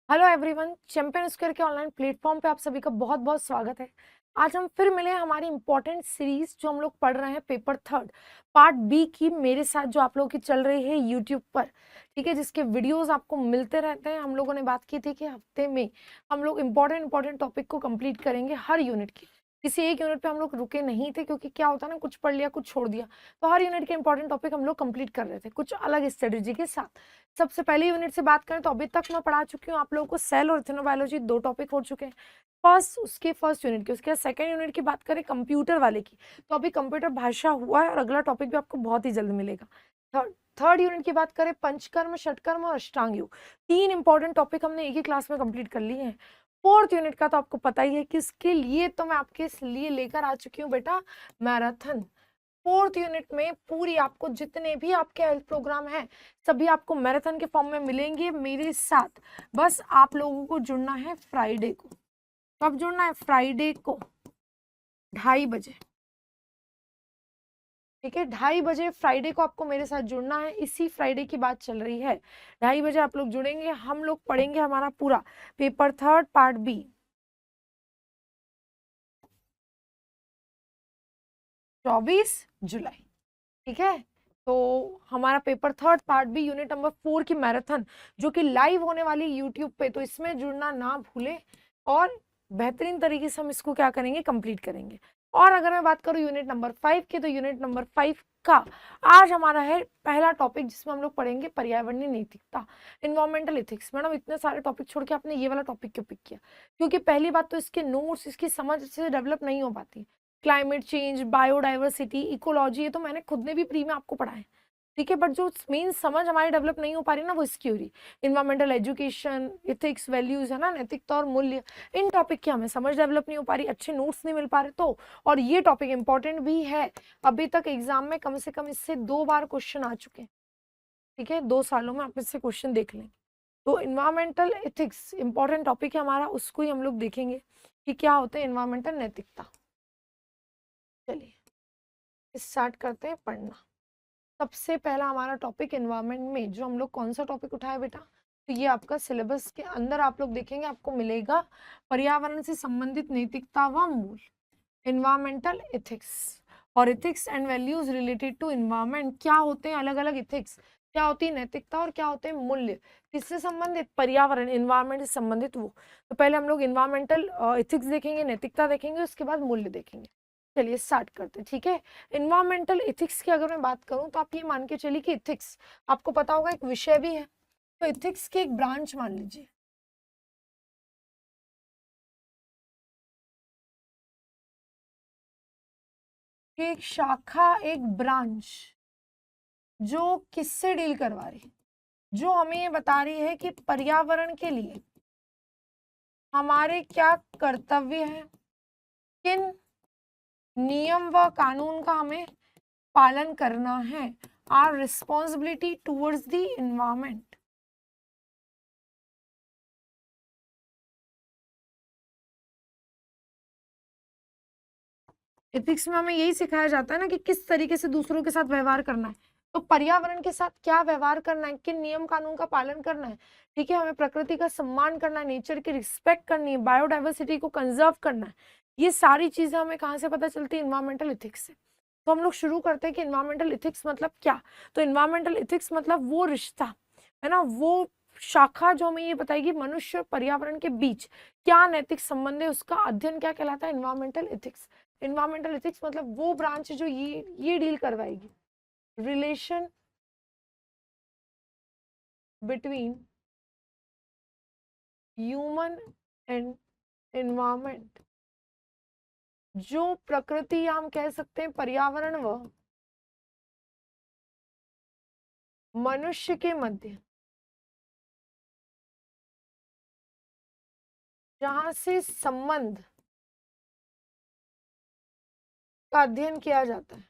Hello everyone, champion square के online platform पे आप सभी का बहुत बहुत स्वागत है। आज हम फिर मिले हैं हमारी इंपॉर्टेंट सीरीज जो हम लोग पढ़ रहे हैं पेपर थर्ड पार्ट बी की मेरे साथ, जो आप लोगों की चल रही है यूट्यूब पर। ठीक है, जिसके वीडियोस आपको मिलते रहते हैं। हम लोगों ने बात की थी कि हफ्ते में हम लोग इंपॉर्टेंट टॉपिक को कंप्लीट करेंगे हर यूनिट की। किसी एक यूनिट पे हम लोग रुके नहीं थे, क्योंकि क्या होता है ना, कुछ पढ़ लिया कुछ छोड़ दिया। तो हर यूनिट के इंपॉर्टेंट टॉपिक हम लोग कंप्लीट कर रहे थे कुछ अलग स्ट्रेटेजी के साथ। सबसे पहले यूनिट से बात करें तो अभी तक मैं पढ़ा चुकी हूँ आप लोगों को सेल और इथेनोबायोलॉजी, दो टॉपिक हो चुके हैं फर्स्ट यूनिट की। उसके बाद सेकंड यूनिट की बात करें कंप्यूटर वाले की, तो अभी कंप्यूटर भाषा हुआ है और अगला टॉपिक भी आपको बहुत ही जल्द मिलेगा। थर्ड यूनिट की बात करें पंचकर्म, षटकर्म और अष्टांग योग, तीन इंपॉर्टेंट टॉपिक हमने एक ही क्लास में कंप्लीट कर लिए हैं। फोर्थ यूनिट का तो आपको पता ही है कि इसके लिए तो मैं आपके लिए लेकर आ चुकी हूँ बेटा मैराथन। फोर्थ यूनिट में पूरी आपको जितने भी आपके हेल्थ प्रोग्राम हैं सभी आपको मैराथन के फॉर्म में मिलेंगे मेरे साथ। बस आप लोगों को जुड़ना है फ्राइडे को। कब जुड़ना है? फ्राइडे को 2:30 बजे। ठीक है, 2:30 बजे फ्राइडे को आपको मेरे साथ जुड़ना है। इसी फ्राइडे की बात चल रही है। 2:30 बजे आप लोग जुड़ेंगे, हम लोग पढ़ेंगे हमारा पूरा पेपर थर्ड पार्ट बी। 24 जुलाई। ठीक है, तो हमारा paper third part B unit number 4 की मैराथन जो कि लाइव होने वाली यूट्यूब पे, तो इसमें जुड़ना ना भूले और बेहतरीन तरीके से हम इसको क्या करेंगे, कंप्लीट करेंगे। और अगर मैं बात करूं यूनिट नंबर 5 की, तो यूनिट नंबर 5 का आज हमारा है पहला टॉपिक, जिसमें हम लोग पढ़ेंगे पर्यावरणीय नैतिकता, इन्वायरमेंटल एथिक्स। मैडम इतने सारे टॉपिक छोड़ के आपने ये वाला टॉपिक क्यों पिक किया? क्योंकि पहली बात तो इसके नोट्स, इसकी समझ से डेवलप नहीं हो पाती। क्लाइमेट चेंज, बायोडाइवर्सिटी, इकोलॉजी, ये तो मैंने खुद ने भी प्री में आपको पढ़ा है। ठीक है, बट जो मेन समझ हमारी डेवलप नहीं हो पा रही ना, वो इसकी हो रही। इन्वायरमेंटल एजुकेशन, इथिक्स, वैल्यूज है ना, नैतिकता और मूल्य, इन टॉपिक की हमें समझ डेवलप नहीं हो पा रही, अच्छे नोट्स नहीं मिल पा रहे तो। और ये टॉपिक इंपॉर्टेंट भी है, अभी तक एग्जाम में कम से कम इससे 2 बार क्वेश्चन आ चुके हैं। ठीक है, 2 सालों में आप इससे क्वेश्चन देख लें। तो इन्वायरमेंटल एथिक्स इंपॉर्टेंट टॉपिक है हमारा, उसको ही हम लोग देखेंगे कि क्या होते हैं इन्वायरमेंटल नैतिकता। चलिए स्टार्ट करते हैं पढ़ना। सबसे पहला हमारा टॉपिक एनवायरनमेंट में जो हम लोग कौन सा टॉपिक उठाए बेटा, तो ये आपका सिलेबस के अंदर आप लोग देखेंगे, आपको मिलेगा पर्यावरण से संबंधित नैतिकता व मूल, एनवायरमेंटल एथिक्स। और ethics and values related to environment, क्या होते हैं अलग अलग एथिक्स, क्या होती है नैतिकता और क्या होते हैं मूल्य, किससे संबंधित? पर्यावरण, एनवायरनमेंट से संबंधित वो। तो पहले हम लोग एनवायरमेंटल एथिक्स देखेंगे, नैतिकता देखेंगे, उसके बाद मूल्य देखेंगे। चलिए स्टार्ट करते हैं। ठीक है, इन्वायरमेंटल एथिक्स की अगर मैं बात करूं तो आप ये मान के चलिए कि एथिक्स आपको पता होगा एक विषय भी है, तो एथिक्स की एक ब्रांच मान लीजिए। एक शाखा, एक ब्रांच जो किससे डील करवा रही, जो हमें ये बता रही है कि पर्यावरण के लिए हमारे क्या कर्तव्य है, किन नियम व कानून का हमें पालन करना है, our responsibility towards the environment. Ethics में हमें यही सिखाया जाता है ना कि किस तरीके से दूसरों के साथ व्यवहार करना है, तो पर्यावरण के साथ क्या व्यवहार करना है, किन नियम कानून का पालन करना है। ठीक है, हमें प्रकृति का सम्मान करना है, नेचर की रिस्पेक्ट करनी है, बायोडाइवर्सिटी को कंजर्व करना है। ये सारी चीजें हमें कहाँ से पता चलती है? इन्वायरमेंटल इथिक्स से। तो हम लोग शुरू करते हैं कि इन्वायरमेंटल इथिक्स मतलब क्या। तो इन्वायरमेंटल इथिक्स मतलब वो रिश्ता है ना, वो शाखा जो हमें ये बताएगी मनुष्य और पर्यावरण के बीच क्या नैतिक संबंध है, उसका अध्ययन क्या कहलाता है? Environmental ethics. इन्वायरमेंटल एथिक्स मतलब वो ब्रांच जो ये डील करवाएगी relation between human and environment, जो प्रकृति या हम कह सकते हैं पर्यावरण व मनुष्य के मध्य जहां से संबंध का अध्ययन किया जाता है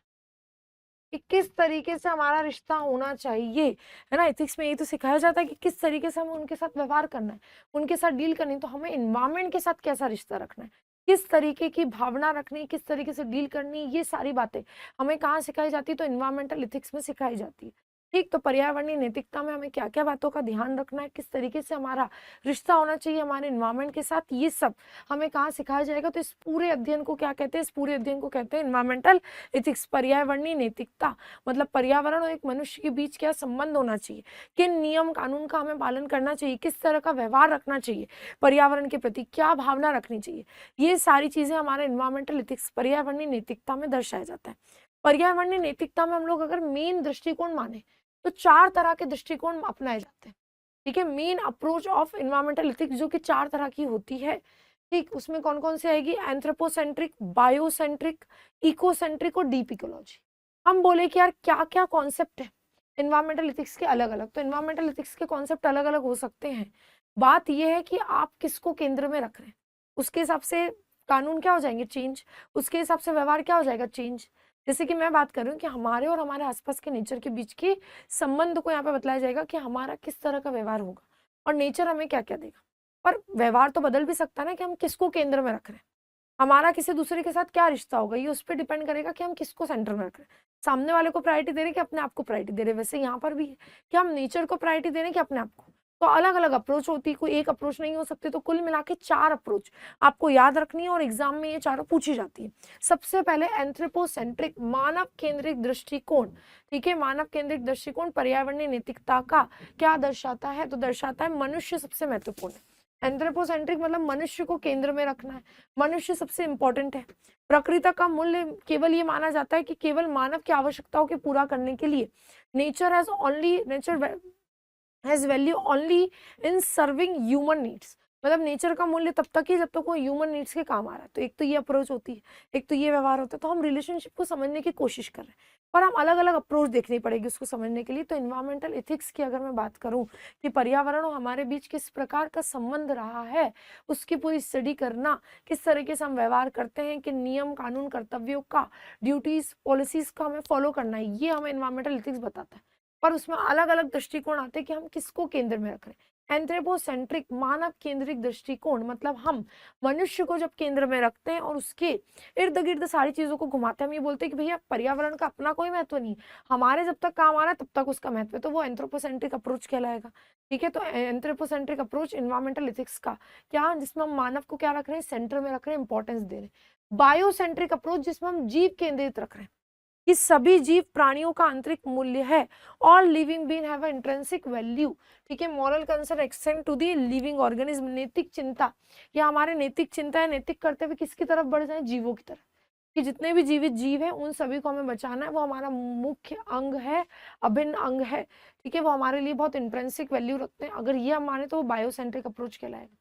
कि किस तरीके से हमारा रिश्ता होना चाहिए, है ना। एथिक्स में यही तो सिखाया जाता है कि किस तरीके से हमें उनके साथ व्यवहार करना है, उनके साथ डील करनी है, तो हमें एनवायरमेंट के साथ कैसा रिश्ता रखना है, किस तरीके की भावना रखनी है, किस तरीके से डील करनी है, ये सारी बातें हमें कहाँ सिखाई जाती है? तो एनवायरमेंटल एथिक्स में सिखाई जाती है। ठीक, तो पर्यावरणीय नैतिकता में हमें क्या-क्या बातों का ध्यान रखना है, किस तरीके से हमारा रिश्ता होना चाहिए हमारे एनवायरनमेंट के साथ, ये सब हमें कहाँ सिखाया जाएगा। तो इस पूरे अध्ययन को क्या कहते हैं? इस पूरे अध्ययन को कहते हैं एनवायरमेंटल एथिक्स, पर्यावरणीय नैतिकता। मतलब पर्यावरण और एक मनुष्य के बीच क्या संबंध होना चाहिए, किन नियम कानून का हमें पालन करना चाहिए, किस तरह का व्यवहार रखना चाहिए, पर्यावरण के प्रति क्या भावना रखनी चाहिए, ये सारी चीजें हमारे एनवायरमेंटल एथिक्स, पर्यावरणीय नैतिकता में दर्शाया जाता है। पर्यावरणीय नैतिकता में हम लोग अगर मेन दृष्टिकोण माने तो 4 तरह के दृष्टिकोण अपनाए जाते हैं। ठीक है, main approach of environmental ethics जो कि 4 तरह की होती है। ठीक, उसमें कौन-कौन सी आएगी? एंथ्रोपोसेंट्रिक, बायोसेंट्रिक, इकोसेंट्रिक और डीप इकोलॉजी। हम बोले कि यार क्या-क्या कॉन्सेप्ट है एनवायरमेंटल एथिक्स के अलग-अलग। तो एनवायरमेंटल एथिक्स के कॉन्सेप्ट अलग-अलग हो सकते हैं। बात ये है कि आप किसको केंद्र में रख रहे हैं, उसके हिसाब से कानून क्या हो जाएंगे? चेंज। उसके हिसाब से व्यवहार क्या हो जाएगा? चेंज। जैसे कि मैं बात कर रही हूँ कि हमारे और हमारे आसपास के नेचर के बीच के संबंध को यहाँ पे बतलाया जाएगा कि हमारा किस तरह का व्यवहार होगा और नेचर हमें क्या-क्या देगा। पर व्यवहार तो बदल भी सकता है ना कि हम किसको केंद्र में रख रहे हैं। हमारा किसी दूसरे के साथ क्या रिश्ता होगा, ये उस पे डिपेंड करेगा कि हम किसको सेंटर में रख रहे हैं। सामने वाले को प्रायोरिटी दे रहे हैं कि अपने आप को प्रायोरिटी दे रहे हैं। वैसे यहाँ पर भी है कि हम नेचर को प्रायोरिटी दे रहे हैं कि अपने आप को। तो अलग-अलग अप्रोच होती है, कोई एक अप्रोच नहीं हो सकती। तो कुल मिला के 4 अप्रोच आपको याद रखनी है और एग्जाम में ये चारों पूछी जाती है। सबसे पहले एंथ्रोपोसेंट्रिक, मानव केंद्रित दृष्टिकोण। ठीक है, मानव केंद्रित दृष्टिकोण पर्यावरणीय नैतिकता का क्या दर्शाता है? तो दर्शाता है मनुष्य सबसे महत्वपूर्ण है। एंथ्रोपोसेंट्रिक मतलब मनुष्य को केंद्र में रखना है, मनुष्य सबसे इंपॉर्टेंट है। प्रकृति का मूल्य केवल ये माना जाता है कि केवल मानव की आवश्यकताओं के पूरा करने के लिए nature has value only in serving human needs. मतलब नेचर का मूल्य तब तक ही जब तक वो ह्यूमन नीड्स के काम आ रहा है। तो एक तो ये अप्रोच होती है, एक तो ये व्यवहार होता है। तो हम रिलेशनशिप को समझने की कोशिश कर रहे हैं, पर हम अलग अलग अप्रोच देखनी पड़ेगी उसको समझने के लिए। तो इन्वायरमेंटल एथिक्स की अगर मैं बात करूं कि पर्यावरण और हमारे बीच किस प्रकार का संबंध रहा है, उसकी पूरी स्टडी करना, किस तरीके से हम व्यवहार करते हैं, कि नियम कानून कर्तव्यों का, ड्यूटीज पॉलिसीज का हमें फॉलो करना है, ये हमें इन्वायरमेंटल एथिक्स बताता है। पर उसमें अलग अलग दृष्टिकोण आते हैं कि हम किसको केंद्र में रख रहे हैं। एंथ्रोपोसेंट्रिक, मानव केंद्रित दृष्टिकोण मतलब हम मनुष्य को जब केंद्र में रखते हैं और उसके इर्द गिर्द सारी चीजों को घुमाते हैं, हम ये बोलते हैं कि भैया पर्यावरण का अपना कोई महत्व नहीं, हमारे जब तक काम आ रहा है तब तक उसका महत्व है, तो वो एंथ्रोपोसेंट्रिक अप्रोच कहलाएगा। ठीक है, तो एंथ्रोपोसेंट्रिक अप्रोच इन्वायरमेंटल एथिक्स का क्या, जिसमें हम मानव को क्या रख रहे हैं? सेंटर में रख रहे हैं, इंपॉर्टेंस दे रहे हैं। बायोसेंट्रिक अप्रोच जिसमें हम जीव केंद्रित रख रहे हैं कि सभी जीव प्राणियों का आंतरिक मूल्य है। All living being have a intrinsic value. ठीक है, moral concern extend to the living organism. नैतिक चिंता, या हमारे नैतिक चिंता है, नैतिक करते हुए किसकी तरफ बढ़ जाए? जीवों की तरफ, कि जितने भी जीवित जीव हैं उन सभी को हमें बचाना है, वो हमारा मुख्य अंग है, अभिन्न अंग है। ठीक है, वो हमारे लिए बहुत इंट्रिंसिक वैल्यू रखते हैं। अगर ये हम माने तो वो बायोसेंट्रिक अप्रोच कहलाएगा।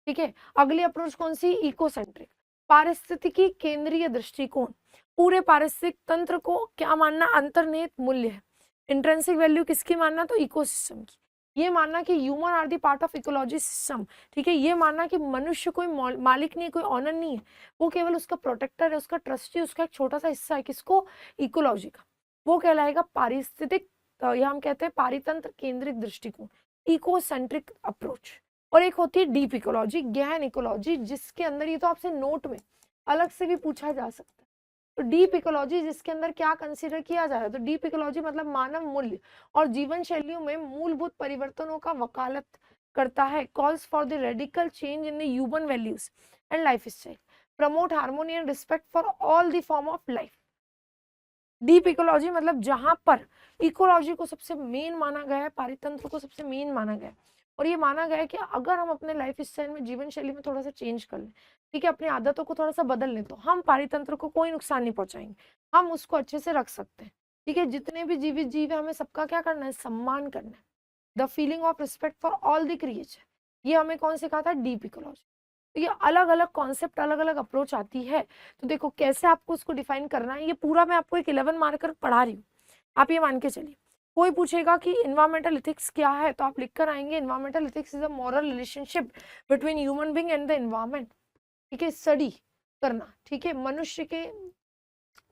ठीक है, अगली अप्रोच कौन सी? इकोसेंट्रिक, पारिस्थितिकी केंद्रीय दृष्टिकोण। पूरे पारिस्थितिक तंत्र को क्या मानना? अंतर्निहित मूल्य है। इंट्रिंसिक वैल्यू किसकी मानना? तो इकोसिस्टम की। ये मानना कि human are the part of ecology system. ठीक है, ये मानना कि मनुष्य कोई मालिक नहीं है, कोई ऑनर नहीं है, वो केवल उसका प्रोटेक्टर है, उसका ट्रस्टी, उसका एक छोटा सा हिस्सा है। किसको? इकोलॉजी का। वो कहलाएगा पारिस्थितिक, या हम कहते हैं पारितंत्र केंद्रित दृष्टिकोण, इकोसेंट्रिक अप्रोच। और एक होती है डीप इकोलॉजी, गहन इकोलॉजी, जिसके अंदर, ये तो आपसे नोट में अलग से भी पूछा जा सकता है। तो डीप इकोलॉजी जिसके अंदर क्या कंसीडर किया जा रहा है? तो डीप इकोलॉजी मतलब मानव मूल्य और जीवन शैलियों में मूलभूत परिवर्तनों का वकालत करता है। Calls for the radical change in the human values and life style, promote harmony and respect for all the form of life. Deep ecology मतलब जहां पर इकोलॉजी को सबसे मेन माना गया है, पारितंत्र को सबसे मेन माना गया है, और ये माना गया है कि अगर हम अपने लाइफ स्टाइल में, जीवन शैली में थोड़ा सा चेंज कर लें, ठीक है, अपनी आदतों को थोड़ा सा बदल लें, तो हम पारितंत्र को कोई नुकसान नहीं पहुंचाएंगे, हम उसको अच्छे से रख सकते हैं। ठीक है, जितने भी जीवित जीव है हमें सबका क्या करना है? सम्मान करना है। The feeling of respect for all the creature, ये हमें कौन सिखाता था? Deep ecology. तो ये अलग अलग कॉन्सेप्ट, अलग अलग अप्रोच आती है। तो देखो कैसे आपको उसको डिफाइन करना है, ये पूरा मैं आपको एक 11 मार्कर पढ़ा रही हूँ, आप ये मान के चलिए। कोई पूछेगा कि इन्वायरमेंटल एथिक्स क्या है, तो आप लिख कर आएंगे environmental ethics is a moral relationship between human being and the environment. ठीक है, स्टडी करना। ठीक है, मनुष्य के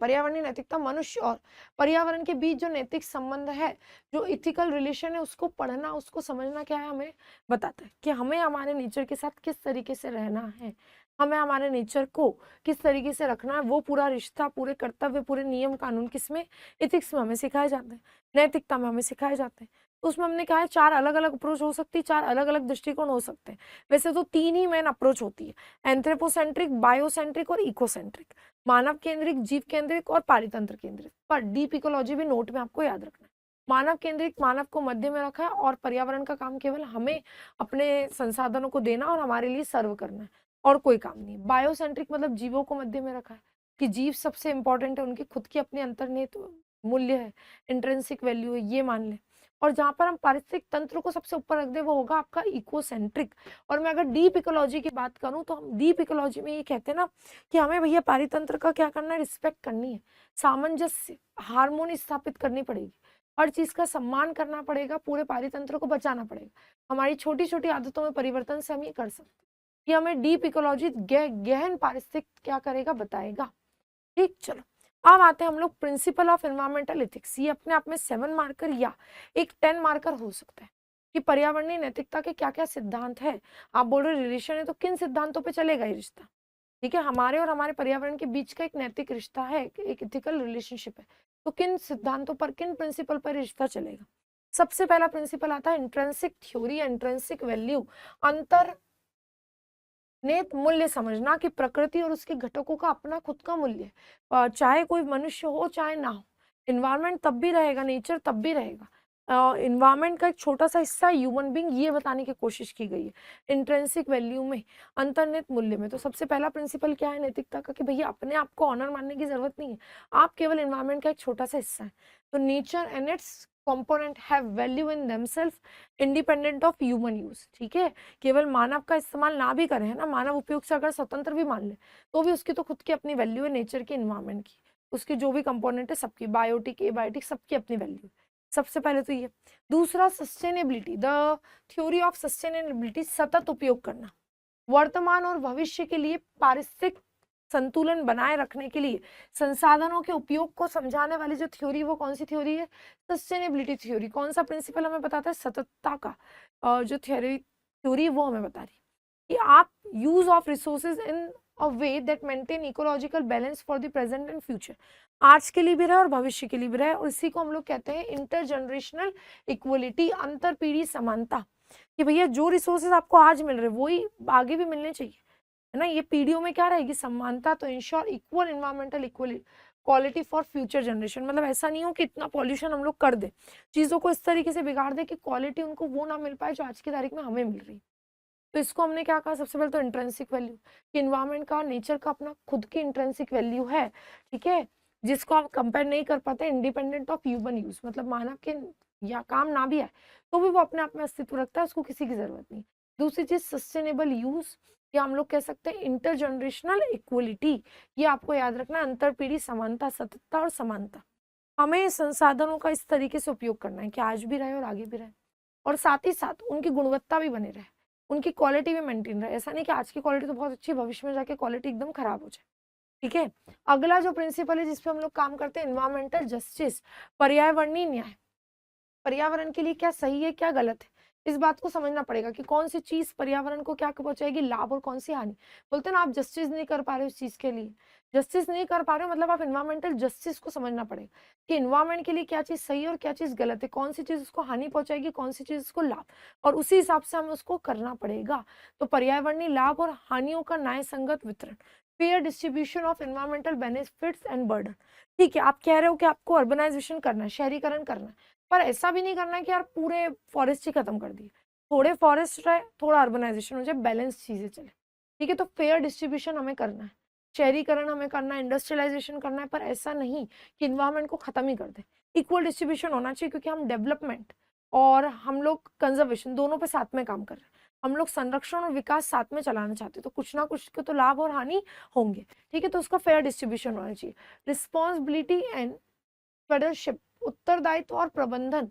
पर्यावरणीय नैतिकता मनुष्य और पर्यावरण के बीच जो नैतिक संबंध है, जो इथिकल रिलेशन है, उसको पढ़ना, उसको समझना क्या है, हमें बताता है कि हमें हमारे नेचर के साथ किस तरीके से रहना है, हमें हमारे नेचर को किस तरीके से रखना है। वो पूरा रिश्ता, पूरे कर्तव्य, पूरे नियम कानून किसमें, इथिक्स में हमें सिखाए जाते हैं, नैतिकता में हमें सिखाए जाते हैं। तो उसमें हमने कहा है 4 अलग-अलग अप्रोच हो सकती है, 4 अलग-अलग दृष्टिकोण हो सकते हैं। वैसे तो 3 ही मेन अप्रोच होती है, एंथ्रोपोसेंट्रिक, बायोसेंट्रिक और इकोसेंट्रिक, मानव केंद्रिक, जीव केंद्रिक और पारितंत्र केंद्रिक। पर डीप इकोलॉजी भी नोट में आपको याद रखना है। मानव केंद्रिक, मानव को मध्य में रखा है और पर्यावरण का काम केवल हमें अपने संसाधनों को देना और हमारे लिए सर्व करना है, और कोई काम नहीं। बायोसेंट्रिक मतलब जीवों को मध्य में रखा है कि जीव सबसे इंपॉर्टेंट है, उनकी खुद की अपनी अंतर्निहित मूल्य है, इंट्रिंसिक वैल्यू है, ये मान ले। और जहां पर हम पारिस्थितिक तंत्र को सबसे ऊपर रख दे वो होगा आपका इकोसेंट्रिक। और मैं अगर डीप इकोलॉजी की बात करूं तो हम डीप इकोलॉजी में ये कहते हैं ना कि हमें भैया पारितंत्र का क्या करना है, रिस्पेक्ट करनी है, सामंजस्य, हार्मोनी स्थापित करनी पड़ेगी, हर चीज का सम्मान करना पड़ेगा, पूरे पारितंत्र को बचाना पड़ेगा। हमारी छोटी छोटी आदतों में परिवर्तन से हम ये कर सकते हैं कि हमें डीप इकोलॉजी गहन पारिस्थितिक क्या करेगा, बताएगा। ठीक, चलो अब आते हैं हम लोग प्रिंसिपल ऑफ एनवायरमेंटल एथिक्स। ये अपने आप में 7 मार्कर या एक 10 मार्कर हो सकता है कि पर्यावरणीय नैतिकता के क्या क्या सिद्धांत है। आप बोल रहे रिलेशन है तो किन सिद्धांतों पे चलेगा ये रिश्ता, ठीक है, हमारे और हमारे पर्यावरण के बीच का एक नैतिक रिश्ता है, एक इथिकल रिलेशनशिप है, तो किन सिद्धांतों पर, किन प्रिंसिपल पर रिश्ता चलेगा। सबसे पहला प्रिंसिपल आता है इंट्रिंसिक थ्योरी, इंट्रिंसिक वैल्यू, अंतर नेत मूल्य समझना कि प्रकृति और उसके घटकों का अपना खुद का मूल्य है, चाहे कोई मनुष्य हो चाहे ना हो, इन्वायरमेंट तब भी रहेगा, नेचर तब भी रहेगा, इन्वायरमेंट का एक छोटा सा हिस्सा ह्यूमन बीइंग, ये बताने की कोशिश की गई है इंट्रिंसिक वैल्यू में, अंतर्निहित मूल्य में। तो सबसे पहला प्रिंसिपल क्या है नैतिकता का कि भैया अपने आप को ऑनर मानने की जरूरत नहीं है, आप केवल इन्वायरमेंट का एक छोटा सा हिस्सा है। तो nature and it's component have value in themselves independent of human use, ठीक है, केवल मानव का इस्तेमाल ना भी करें, है ना, मानव उपयोग से अगर स्वतंत्र भी मान ले तो भी उसकी तो खुद की अपनी वैल्यू है, नेचर की, एनवायरमेंट की, उसकी जो भी कंपोनेंट है सबकी, बायोटिक, एबायोटिक, सबकी अपनी वैल्यू है। सबसे पहले तो ये। दूसरा sustainability, the theory of sustainability, सतत उपयोग करना, वर्तमान और भविष्य के लिए पारिस्थितिक संतुलन बनाए रखने के लिए संसाधनों के उपयोग को समझाने वाली जो थ्योरी, वो कौन सी थ्योरी है, सस्टेनेबिलिटी थ्योरी। कौन सा प्रिंसिपल हमें बताता है, सततता का जो थ्योरी वो हमें बता रही कि आप use of resources in a way that maintain ecological balance for the present and future, आज के लिए भी रहे और भविष्य के लिए भी रहे। और इसी को हम लोग कहते हैं इंटरजनरेशनल इक्वलिटी, अंतर पीढ़ी समानता, कि भैया जो रिसोर्सेज आपको आज मिल रहे वही आगे भी मिलने चाहिए, है ना, ये पीढ़ियों में क्या रहेगी, समानता। तो ensure equal environmental equality quality for future generation, मतलब ऐसा नहीं हो कि इतना पॉल्यूशन हम लोग कर दे, चीजों को इस तरीके से बिगाड़ दे कि क्वालिटी उनको वो ना मिल पाए जो आज की तारीख में हमें मिल रही। तो इसको हमने क्या कहा, सबसे पहले तो इंट्रिंसिक वैल्यू, कि इन्वायरमेंट का, नेचर का अपना खुद की इंट्रिंसिक वैल्यू है, ठीक है, जिसको आप कंपेयर नहीं कर पाते, इंडिपेंडेंट ऑफ ह्यूमन यूज, मतलब मानव के या काम ना भी आए तो भी वो अपने आप में अस्तित्व रखता है, उसको किसी की जरूरत नहीं। दूसरी चीज सस्टेनेबल यूज, या हम लोग कह सकते हैं इंटरजनरेशनल इक्वलिटी, ये आपको याद रखना, अंतर पीढ़ी समानता, सततता और समानता। हमें संसाधनों का इस तरीके से उपयोग करना है कि आज भी रहे और आगे भी रहे, और साथ ही साथ उनकी गुणवत्ता भी बने रहे, उनकी क्वालिटी भी मेंटेन रहे। ऐसा नहीं कि आज की क्वालिटी तो बहुत अच्छी, भविष्य में जाके क्वालिटी एकदम खराब हो जाए, ठीक है। अगला जो प्रिंसिपल है जिसपे हम लोग काम करते हैं, एनवायरमेंटल जस्टिस, पर्यावरणीय न्याय, पर्यावरण के लिए क्या सही है क्या गलत है, इस बात को समझना पड़ेगा कि कौन सी चीज पर्यावरण को क्या पहुंचाएगी लाभ और कौन सी हानि। बोलते हैं ना, आप जस्टिस नहीं कर पा रहे हो इस चीज के लिए, जस्टिस नहीं कर पा रहे हो मतलब आप एनवायरमेंटल जस्टिस को समझना पड़ेगा कि एनवायरमेंट के लिए क्या चीज सही है और क्या चीज गलत है, कौन सी चीज उसको हानि पहुंचाएगी, कौन सी चीज उसको लाभ, और उसी हिसाब से हमें उसको करना पड़ेगा। तो पर्यावरणीय लाभ और हानियों का न्याय संगत वितरण, fair distribution of environmental benefits and burden. ठीक है, आप कह रहे हो कि आपको अर्बनाइजेशन करना है, शहरीकरण करना है, पर ऐसा भी नहीं करना है कि यार पूरे फॉरेस्ट ही खत्म कर दिए, थोड़े फॉरेस्ट रहे, थोड़ा अर्बनाइजेशन हो जाए, बैलेंस चीजें चले, ठीक है। तो फेयर डिस्ट्रीब्यूशन हमें करना है, शहरीकरण हमें करना है, इंडस्ट्रियलाइजेशन करना है, पर ऐसा नहीं कि इन्वायरमेंट को खत्म ही कर दे। इक्वल डिस्ट्रीब्यूशन होना चाहिए, क्योंकि हम डेवलपमेंट और हम लोग कंजर्वेशन दोनों पे साथ में काम कर रहे हैं, हम लोग संरक्षण और विकास साथ में चलाना चाहते हैं, तो कुछ ना कुछ के तो लाभ और हानि होंगे, ठीक है। तो उसका फेयर डिस्ट्रीब्यूशन होना चाहिए। रिस्पॉन्सिबिलिटी एंड स्टewardship, उत्तरदायित्व और प्रबंधन,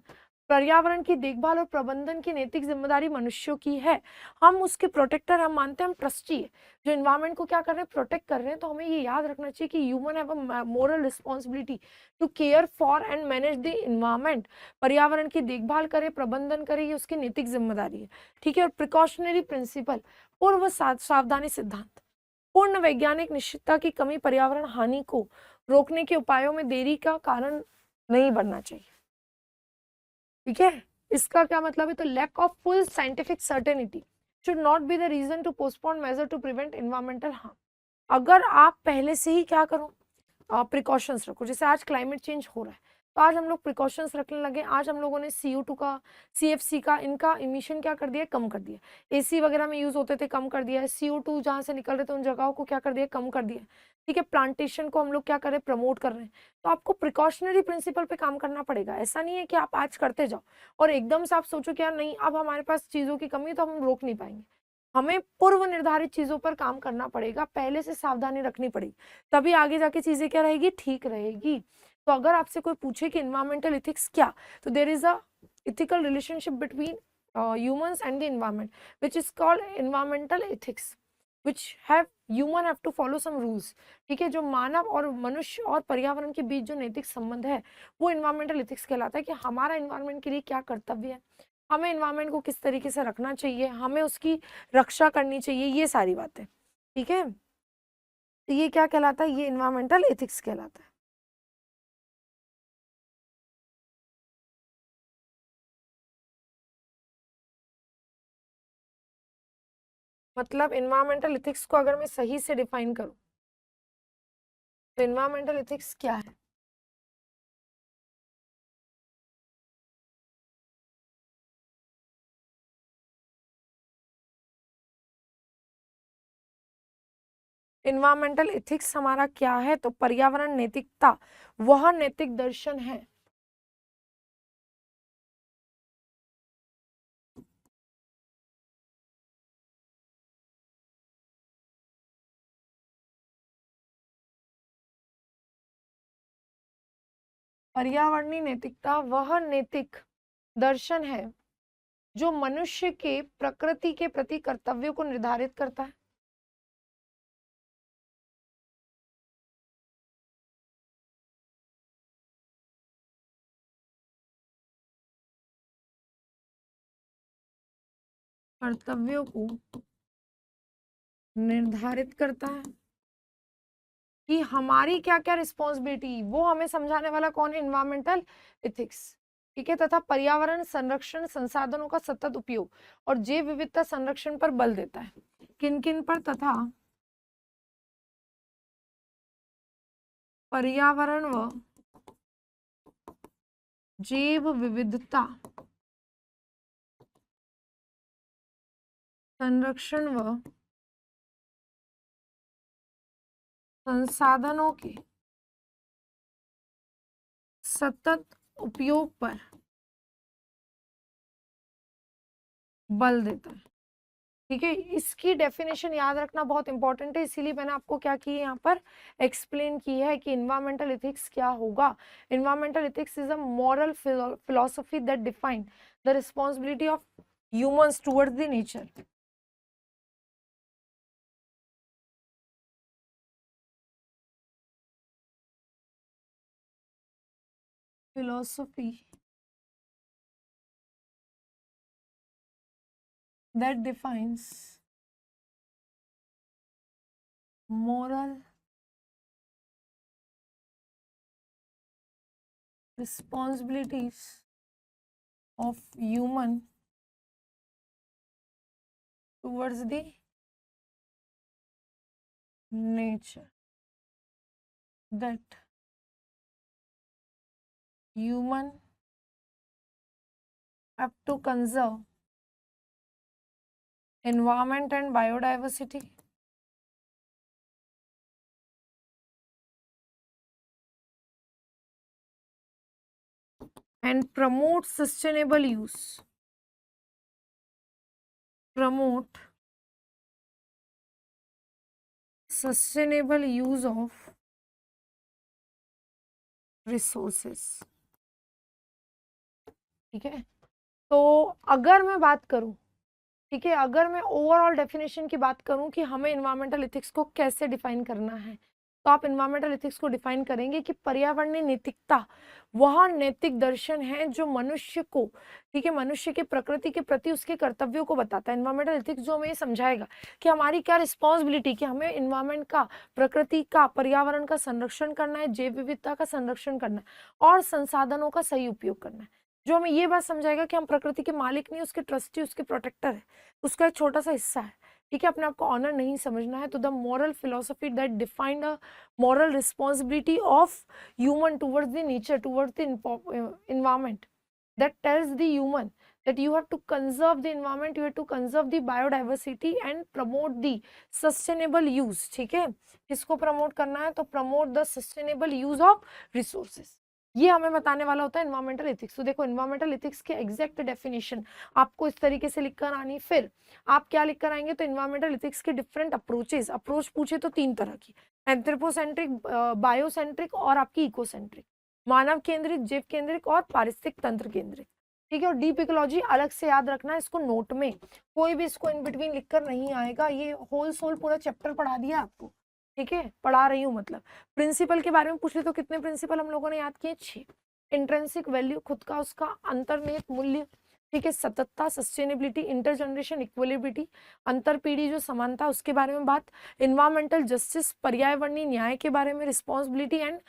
पर्यावरण की देखभाल और प्रबंधन की नैतिक जिम्मेदारी मनुष्यों की है। हम उसके प्रोटेक्टर, हम मानते हैं, हम ट्रस्टी है जो इन्वायरमेंट को क्या कर रहे हैं, प्रोटेक्ट कर रहे हैं। तो हमें ये याद रखना चाहिए कि human have a moral responsibility to care for and manage the environment. पर्यावरण की देखभाल करे, प्रबंधन करे, ये उसकी नैतिक जिम्मेदारी है। ठीक है। और प्रिकॉशनरी प्रिंसिपल, पूर्व सावधानी सिद्धांत, पूर्ण वैज्ञानिक निश्चितता की कमी पर्यावरण हानि को रोकने के उपायों में देरी का कारण नहीं बनना चाहिए। ठीक है। इसका क्या मतलब है, तो lack of full scientific certainty should not be the reason to postpone measure to prevent environmental harm. अगर आप पहले से ही क्या करो, प्रिकॉशंस रखो। जैसे आज क्लाइमेट चेंज हो रहा है तो आज हम लोग प्रिकॉशंस रखने लगे। आज हम लोगों ने CO2 का, CFC का, इनका इमिशन क्या कर दिया, कम कर दिया। AC वगैरह में यूज होते थे, कम कर दिया है। CO2 जहाँ से निकल रहे थे उन जगहों को क्या कर दिया, कम कर दिया। ठीक है। प्लांटेशन को हम लोग क्या कर रहे हैं, प्रमोट कर रहे हैं। तो आपको प्रिकॉशनरी प्रिंसिपल पे काम करना पड़ेगा। ऐसा नहीं है कि आप आज करते जाओ और एकदम से आप सोचो कि यार नहीं, अब हमारे पास चीजों की कमी है तो हम रोक नहीं पाएंगे। हमें पूर्व निर्धारित चीजों पर काम करना पड़ेगा, पहले से सावधानी रखनी पड़ेगी, तभी आगे जाके चीजें क्या रहेगी, ठीक रहेगी। तो अगर आपसे कोई पूछे कि इन्वायरमेंटल इथिक्स क्या, तो there is a ethical relationship between humans and the environment, which is called environmental ethics, which have human have to follow some rules। ठीक है। जो मानव और मनुष्य और पर्यावरण के बीच जो नैतिक संबंध है वो इन्वायरमेंटल इथिक्स कहलाता है, कि हमारा इन्वायरमेंट के लिए क्या कर्तव्य है, हमें इन्वायरमेंट को किस तरीके से रखना चाहिए, हमें उसकी रक्षा करनी चाहिए, ये सारी बातें। ठीक है। तो ये क्या कहलाता है, ये इन्वायरमेंटल एथिक्स कहलाता है। मतलब इन्वायरमेंटल एथिक्स को अगर मैं सही से डिफाइन करूं तो इन्वायरमेंटल एथिक्स क्या है। इन्वायरमेंटल एथिक्स हमारा क्या है, तो पर्यावरण नैतिकता वह नैतिक दर्शन है पर्यावरणीय नैतिकता वह नैतिक दर्शन है जो मनुष्य के प्रकृति के प्रति कर्तव्यों को निर्धारित करता है। कर्तव्यों को निर्धारित करता है कि हमारी क्या क्या रिस्पॉन्सिबिलिटी, वो हमें समझाने वाला कौन है, इन्वायरमेंटल एथिक्स। ठीक है। तथा पर्यावरण संरक्षण, संसाधनों का सतत उपयोग और जैव विविधता संरक्षण पर बल देता है। किन किन पर, तथा पर्यावरण व जैव विविधता संरक्षण व संसाधनों के सतत उपयोग पर बल देता है। ठीक है। इसकी डेफिनेशन याद रखना बहुत इंपॉर्टेंट है, इसीलिए मैंने आपको क्या की है, यहाँ पर एक्सप्लेन की है कि इन्वायरमेंटल एथिक्स क्या होगा। Environmental ethics is a moral philosophy that define the responsibility of humans towards the nature. Philosophy that defines moral responsibilities of human towards the nature, that human have to conserve environment and biodiversity, and promote sustainable use, promote sustainable use of resources। ठीक है। तो अगर मैं बात करूं, ठीक है, अगर मैं ओवरऑल डेफिनेशन की बात करूं कि हमें इन्वायरमेंटल एथिक्स को कैसे डिफाइन करना है, तो आप इन्वायरमेंटल एथिक्स को डिफाइन करेंगे कि पर्यावरणीय नैतिकता वह नैतिक दर्शन है जो मनुष्य को, ठीक है, मनुष्य के प्रकृति के प्रति उसके कर्तव्यों को बताता है। इन्वायरमेंटल एथिक्स जो हमें ये समझाएगा कि हमारी क्या रिस्पॉन्सिबिलिटी, कि हमें इन्वायरमेंट का, प्रकृति का, पर्यावरण का संरक्षण करना है, जैव विविधता का संरक्षण करना है और संसाधनों का सही उपयोग करना है। जो हमें ये बात समझाएगा कि हम प्रकृति के मालिक नहीं, उसके ट्रस्टी, उसके प्रोटेक्टर है, उसका एक छोटा सा हिस्सा है। ठीक है, अपने आप को ऑनर नहीं समझना है। तो the moral philosophy that defined a moral responsibility of human towards the nature, towards the environment, that tells the human that you have to conserve the environment, you have to conserve the biodiversity and promote the sustainable use। ठीक है, किसको promote करना है? तो promote the sustainable use of resources. ये हमें बताने वाला होता है इन्वायरमेंटल एथिक्स। तो देखो, इन्वायरमेंटल एथिक्स के एग्जैक्ट डेफिनेशन आपको इस तरीके से लिखकर आनी। फिर आप क्या लिखकर आएंगे? तो इन्वायरमेंटल एथिक्स के डिफरेंट अप्रोचेस, अप्रोच पूछे तो 3 तरह की, एंथ्रोपोसेंट्रिक, बायोसेंट्रिक और आपकी इकोसेंट्रिक, मानव केंद्रित, जीव केंद्रित और पारिस्थितिक तंत्र केंद्रित। ठीक है, और डीप इकोलॉजी अलग से याद रखना है, इसको नोट में कोई भी इसको इन बिटवीन लिखकर नहीं आएगा। ये होल सोल पूरा चैप्टर पढ़ा दिया आपको। ठीक है, पढ़ा रही हूँ मतलब। प्रिंसिपल के बारे में पूछे तो कितने प्रिंसिपल हम लोगों ने याद किए? 6। इंट्रिंसिक वैल्यू, खुद का उसका अंतर्निहित मूल्य। ठीक है, सततता, सस्टेनेबिलिटी, इंटरजनरेशन इक्वलिबिलिटी, अंतरपीढ़ी जो समानता, उसके बारे में बात। इन्वायरमेंटल जस्टिस, पर्यावरणीय न्याय के बारे में। रिस्पॉन्सिबिलिटी एंड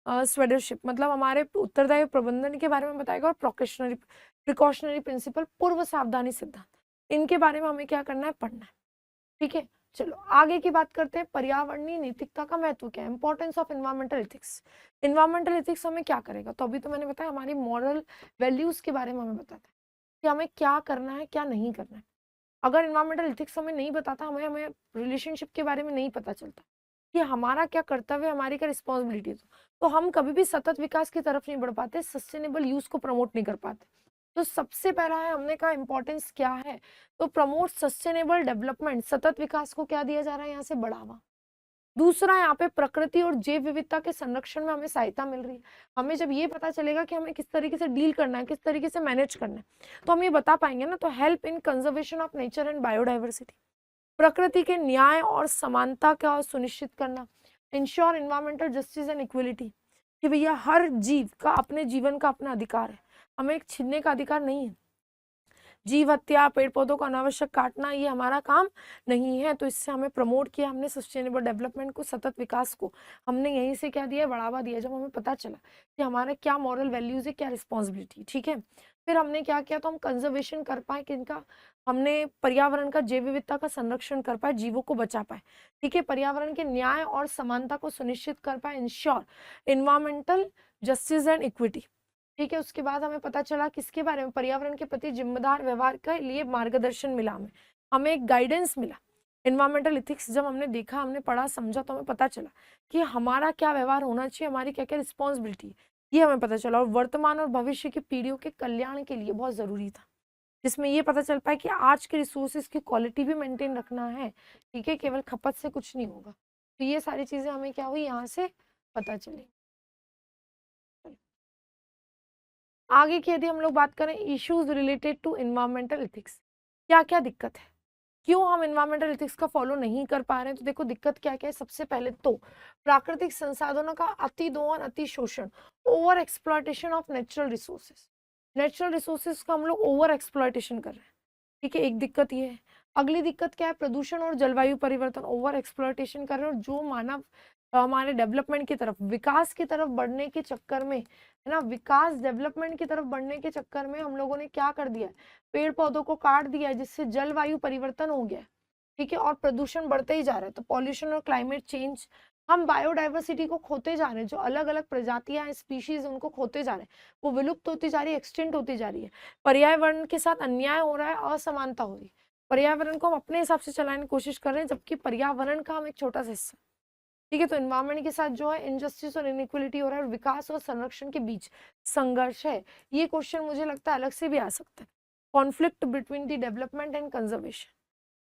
स्वेडरशिप, मतलब हमारे उत्तरदायी प्रबंधन के बारे में बताएगा। और प्रिकॉशनरी प्रिंसिपल, पूर्व सावधानी सिद्धांत, इनके बारे में हमें क्या करना है? पढ़ना है। ठीक है, चलो आगे की बात करते हैं। पर्यावरणीय नैतिकता का महत्व क्या है? Importance of environmental ethics. Environmental ethics हमें क्या करेगा? तो अभी तो मैंने बताया हमारी मॉरल वैल्यूज के बारे में हमें बताता है कि हमें क्या करना है, क्या नहीं करना है। अगर इन्वायरमेंटल एथिक्स हमें नहीं बताता, हमें रिलेशनशिप के बारे में नहीं पता चलता कि हमारा क्या कर्तव्य है, हमारी क्या रिस्पॉन्सिबिलिटी है, तो हम कभी भी सतत विकास की तरफ नहीं बढ़ पाते, सस्टेनेबल यूज को प्रमोट नहीं कर पाते। तो सबसे पहला है, हमने कहा इंपॉर्टेंस क्या है, तो प्रमोट सस्टेनेबल डेवलपमेंट, सतत विकास को क्या दिया जा रहा है? यहाँ से बढ़ावा। दूसरा, यहाँ पे प्रकृति और जैव विविधता के संरक्षण में हमें सहायता मिल रही है। हमें जब ये पता चलेगा कि हमें किस तरीके से डील करना है, किस तरीके से मैनेज करना है, तो हम ये बता पाएंगे ना। तो help in conservation of nature and biodiversity, प्रकृति के न्याय और समानता का सुनिश्चित करना। Ensure environmental justice and equality, कि भैया हर जीव का अपने जीवन का अपना अधिकार है, हमें एक छीनने का अधिकार नहीं है। जीव हत्या, पेड़ पौधों को अनावश्यक काटना, ये हमारा काम नहीं है। तो इससे हमें प्रमोट किया हमने सस्टेनेबल डेवलपमेंट को, सतत विकास को हमने यहीं से क्या दिया? बढ़ावा दिया, जब हमें पता चला कि हमारे क्या मॉरल वैल्यूज है, क्या रिस्पॉन्सिबिलिटी। ठीक है, फिर हमने क्या किया? तो हम कंजर्वेशन कर पाए किनका? हमने पर्यावरण का, जैव विविधता का संरक्षण कर पाए, जीवों को बचा पाए। ठीक है, पर्यावरण के न्याय और समानता को सुनिश्चित कर पाए, ensure environmental justice and equity. ठीक है, उसके बाद हमें पता चला किसके बारे में? पर्यावरण के प्रति जिम्मेदार व्यवहार के लिए मार्गदर्शन मिला, हमें एक गाइडेंस मिला। इन्वायरमेंटल इथिक्स जब हमने देखा, हमने पढ़ा, समझा, तो हमें पता चला कि हमारा क्या व्यवहार होना चाहिए, हमारी क्या क्या रिस्पॉन्सिबिलिटी है, ये हमें पता चला। और वर्तमान और भविष्य की पीढ़ियों के कल्याण के लिए बहुत जरूरी था, जिसमें ये पता चल पाए कि आज के रिसोर्सेज की क्वालिटी भी मेंटेन रखना है। ठीक है, केवल खपत से कुछ नहीं होगा। तो ये सारी चीजें हमें क्या हुई? यहाँ से पता चली। आगे की यदि हम लोग बात करें, issues related to environmental ethics, क्या क्या दिक्कत है, क्यों हम इन्वायरमेंटल एथिक्स का फॉलो नहीं कर पा रहे हैं? तो देखो दिक्कत क्या क्या है। सबसे पहले तो प्राकृतिक संसाधनों का अति दोहन, अति शोषण, over exploitation of natural resources. Natural resources का हम लोग ओवर एक्सप्लॉयटेशन कर रहे हैं। ठीक है, एक दिक्कत ये है। अगली दिक्कत क्या है? प्रदूषण और जलवायु परिवर्तन, ओवर एक्सप्लॉयटेशन कर रहे हैं। और जो मानव हमारे डेवलपमेंट की तरफ, विकास की तरफ बढ़ने के चक्कर में, है ना, विकास डेवलपमेंट की तरफ बढ़ने के चक्कर में हम लोगों ने क्या कर दिया? पेड़ पौधों को काट दिया, जिससे जलवायु परिवर्तन हो गया। ठीक है, और प्रदूषण बढ़ते ही जा रहा है। तो पॉल्यूशन और क्लाइमेट चेंज, हम बायोडाइवर्सिटी को खोते जा रहे हैं, जो अलग अलग प्रजातियां हैं, स्पीशीज, उनको खोते जा रहे हैं, वो विलुप्त होती जा रही है, एक्सटिंक्ट होती जा रही है। पर्यावरण के साथ अन्याय हो रहा है, असमानता हो रही है। पर्यावरण को हम अपने हिसाब से चलाने की कोशिश कर रहे हैं, जबकि पर्यावरण का हम एक छोटा सा हिस्सा। ठीक है, तो एनवायरमेंट के साथ जो है इनजस्टिस और इनइक्वलिटी हो रहा है, और विकास और संरक्षण के बीच संघर्ष है। ये क्वेश्चन मुझे लगता है अलग से भी आ सकता है। Conflict between the development and conservation,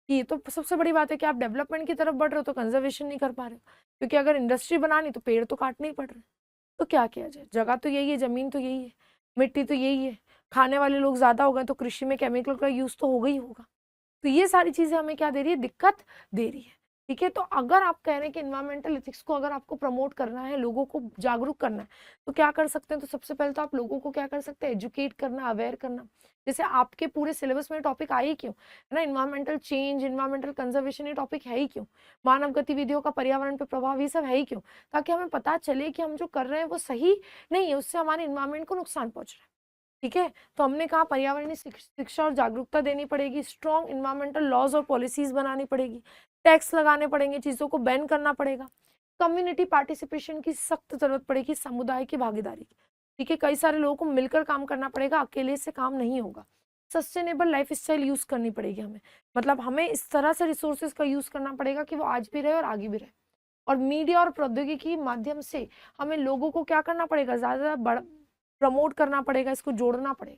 ये तो सबसे बड़ी बात है कि आप डेवलपमेंट की तरफ बढ़ रहे हो तो कंजर्वेशन नहीं कर पा रहे हो, क्योंकि अगर इंडस्ट्री बनानी तो पेड़ तो काटने ही पड़ रहे हैं। तो क्या किया जाए? जगह तो यही है, जमीन तो यही है, मिट्टी तो यही है, खाने वाले लोग ज़्यादा हो गए तो कृषि में केमिकल का यूज़ तो होगा ही होगा। तो ये सारी चीज़ें हमें क्या दे रही है, दिक्कत दे रही है। ठीक है, तो अगर आप कह रहे हैं कि एनवायरमेंटल एथिक्स को अगर आपको प्रमोट करना है, लोगों को जागरूक करना है, तो क्या कर सकते हैं? तो सबसे पहले तो आप लोगों को क्या कर सकते हैं, एजुकेट करना, अवेयर करना। जैसे आपके पूरे सिलेबस में टॉपिक आए ही क्यों, है ना, एनवायरमेंटल चेंज, एनवायरमेंटल कंजर्वेशन, ये टॉपिक है ही क्यों, मानव गतिविधियों का पर्यावरण पर प्रभाव, ये सब है ही क्यों, ताकि हमें पता चले कि हम जो कर रहे हैं वो सही नहीं है, उससे हमारे एनवायरमेंट को नुकसान पहुंच रहा है। ठीक है, तो हमने कहा पर्यावरणीय शिक्षा और जागरूकता देनी पड़ेगी, स्ट्रॉन्ग इन्वायरमेंटल लॉज और पॉलिसीज बनानी पड़ेगी, टैक्स लगाने पड़ेंगे, चीजों को बैन करना पड़ेगा, कम्युनिटी पार्टिसिपेशन की सख्त जरूरत पड़ेगी, समुदाय की भागीदारी की। ठीक है, कई सारे लोगों को मिलकर काम करना पड़ेगा, अकेले से काम नहीं होगा। सस्टेनेबल लाइफ स्टाइल यूज करनी पड़ेगी हमें, मतलब हमें इस तरह से रिसोर्सेज का यूज करना पड़ेगा कि वो आज भी रहे और आगे भी रहे। और मीडिया और प्रौद्योगिकी के माध्यम से हमें लोगों को क्या करना पड़ेगा, ज्यादा प्रमोट करना पड़ेगा, इसको जोड़ना पड़ेगा।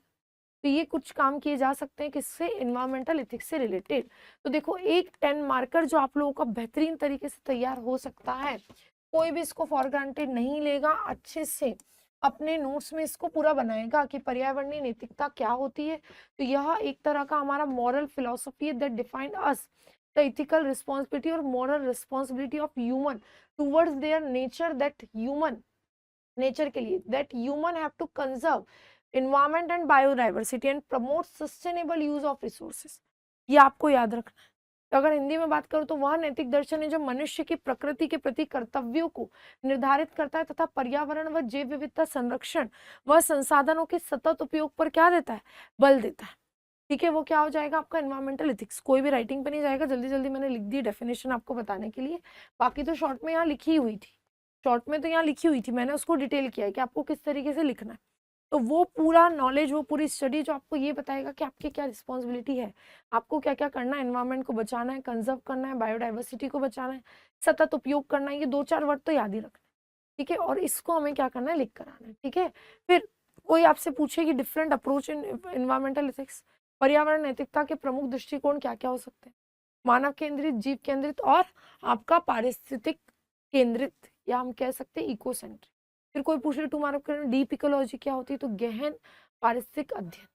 तो ये कुछ काम किए जा सकते हैं किससे, एनवायरमेंटल एथिक्स से रिलेटेड। तो देखो, एक 10 मार्कर जो आप लोगों का बेहतरीन तरीके से तैयार हो सकता है, कोई भी इसको फॉर ग्रांटेड नहीं लेगा, अच्छे से अपने नोट्स में इसको पूरा बनाएगा कि पर्यावरणीय नैतिकता क्या होती है। तो यह एक तरह का हमारा मॉरल फिलोसफी है that defined us the ethical responsibility और moral responsibility of human towards their nature, that human nature के लिए, that human have to conserve environment and biodiversity and promote sustainable use of resources। ये आपको याद रखना है। तो अगर हिंदी में बात करूं तो वह नैतिक दर्शन है जो मनुष्य की प्रकृति के प्रति कर्तव्यों को निर्धारित करता है तथा पर्यावरण व जैव विविधता संरक्षण व संसाधनों के सतत उपयोग पर क्या देता है, बल देता है। ठीक है, वो क्या हो जाएगा आपका एनवायरमेंटल एथिक्स। कोई भी राइटिंग पे नहीं जाएगा, जल्दी जल्दी मैंने लिख दी डेफिनेशन आपको बताने के लिए, बाकी तो शॉर्ट में यहाँ लिखी हुई थी, शॉर्ट में तो यहाँ लिखी हुई थी, मैंने उसको डिटेल किया है कि आपको किस तरीके से लिखना है। तो वो पूरा नॉलेज, वो पूरी स्टडी जो आपको ये बताएगा कि आपकी क्या रिस्पॉन्सिबिलिटी है, आपको क्या क्या करना है, एनवायरनमेंट को बचाना है, कंजर्व करना है, बायोडाइवर्सिटी को बचाना है, सतत उपयोग करना है, ये 2-4 वर्ड तो याद ही रखना है। ठीक है, और इसको हमें क्या करना है, लिख कर आना है। ठीक है, फिर कोई आपसे पूछे कि different approach in environmental ethics, पर्यावरण नैतिकता के प्रमुख दृष्टिकोण क्या क्या हो सकते हैं, मानव केंद्रित, जीव केंद्रित और आपका पारिस्थितिक केंद्रित, या हम कह सकते हैं इको सेंट्रिक। फिर कोई पूछ ले तुम्हारा डीप इकोलॉजी क्या होती है, तो गहन पारिस्थितिक अध्ययन,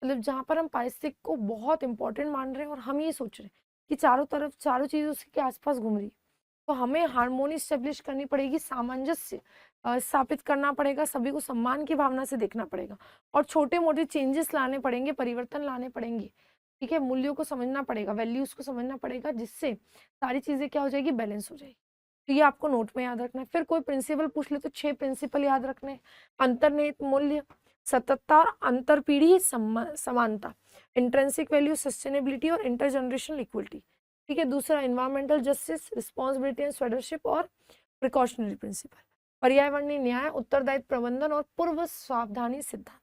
मतलब जहां पर हम पारिस्थितिक को बहुत इंपॉर्टेंट मान रहे हैं और हम ये सोच रहे हैं कि चारों तरफ चारों चीजें उसके आसपास घूम रही है, तो हमें हार्मोनी स्टेब्लिश करनी पड़ेगी, सामंजस्य स्थापित करना पड़ेगा, सभी को सम्मान की भावना से देखना पड़ेगा और छोटे मोटे चेंजेस लाने पड़ेंगे, परिवर्तन लाने पड़ेंगे। ठीक है, मूल्यों को समझना पड़ेगा, वैल्यूज को समझना पड़ेगा, जिससे सारी चीजें क्या हो जाएगी, बैलेंस हो जाएगी। तो ये आपको नोट में याद रखना है। फिर कोई प्रिंसिपल पूछ ले तो 6 प्रिंसिपल याद रखने हैं। अंतर्निहित मूल्य, सततता और अंतरपीढ़ी समानता, इंट्रिंसिक वैल्यू, सस्टेनेबिलिटी और इंटरजनरेशनल इक्वलिटी। ठीक है, दूसरा एनवायरमेंटल जस्टिस, रिस्पॉन्सिबिलिटी एंड स्टेवरशिप और प्रिकॉशनरी प्रिंसिपल, पर्यावरणीय न्याय, उत्तरदायित्व प्रबंधन और पूर्व सावधानी सिद्धांत,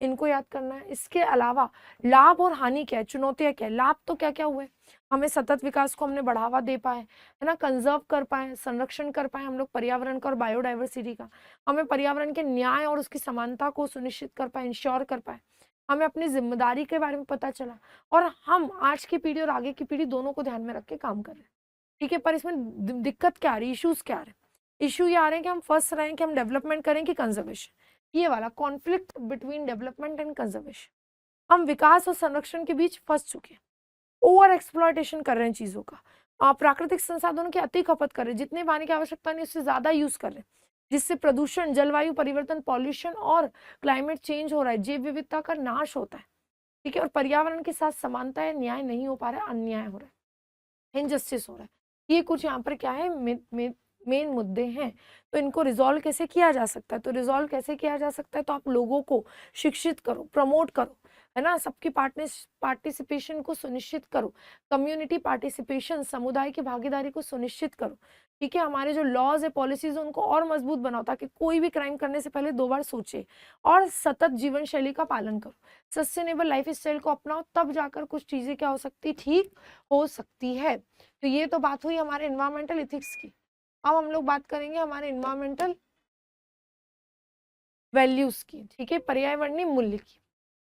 इनको याद करना है। इसके अलावा लाभ और हानि क्या है, चुनौतियां क्या है। लाभ तो क्या क्या हुए, हमें सतत विकास को हमने बढ़ावा दे पाए, है ना, कंजर्व कर पाए, संरक्षण कर पाए हम लोग पर्यावरण का और बायोडाइवर्सिटी का, हमें पर्यावरण के न्याय और उसकी समानता को सुनिश्चित कर पाए, इंश्योर कर पाए, हमें अपनी जिम्मेदारी के बारे में पता चला, और हम आज की पीढ़ी और आगे की पीढ़ी दोनों को ध्यान में रख के काम कर रहे हैं। ठीक है, पर इसमें दिक्कत क्या आ रही है, इश्यूज क्या आ रहे हैं, इश्यू ये आ रहे हैं कि हम फंस रहे हैं कि हम डेवलपमेंट करें कि कंजर्वेशन, ये वाला conflict between development and conservation, हम विकास और संरक्षण के बीच फंस चुके हैं, ओवर एक्सप्लॉयटेशन कर रहे हैं चीजों का, प्राकृतिक संसाधनों की अति खपत कर रहे हैं, जितने पानी की आवश्यकता नहीं उससे ज्यादा यूज कर रहे हैं, जिससे प्रदूषण, जलवायु परिवर्तन, पॉल्यूशन और क्लाइमेट चेंज हो रहा है, जैव विविधता का नाश होता है। ठीक है, और पर्यावरण के साथ समानता है, न्याय नहीं हो पा रहा है, अन्याय हो रहा है, इनजस्टिस हो रहा है। ये कुछ यहाँ पर क्या है, मेन मुद्दे हैं। तो इनको रिजॉल्व कैसे किया जा सकता है, तो रिजॉल्व कैसे किया जा सकता है, तो आप लोगों को शिक्षित करो, प्रमोट करो, है ना, सबकी पार्टिसिपेशन को सुनिश्चित करो, कम्युनिटी पार्टिसिपेशन, समुदाय की भागीदारी को सुनिश्चित करो। ठीक है, हमारे जो लॉज है, पॉलिसीज, उनको और मजबूत बनाओ ताकि कोई भी क्राइम करने से पहले 2 बार सोचे, और सतत जीवन शैली का पालन करो, सस्टेनेबल लाइफ स्टाइल को अपनाओ, तब जाकर कुछ चीजें क्या हो सकती, ठीक हो सकती है। तो ये तो बात हुई हमारे एनवायरमेंटल एथिक्स की। अब हम लोग बात करेंगे हमारे एनवायरमेंटल वैल्यूज की। ठीक है, पर्यावरणीय मूल्य की।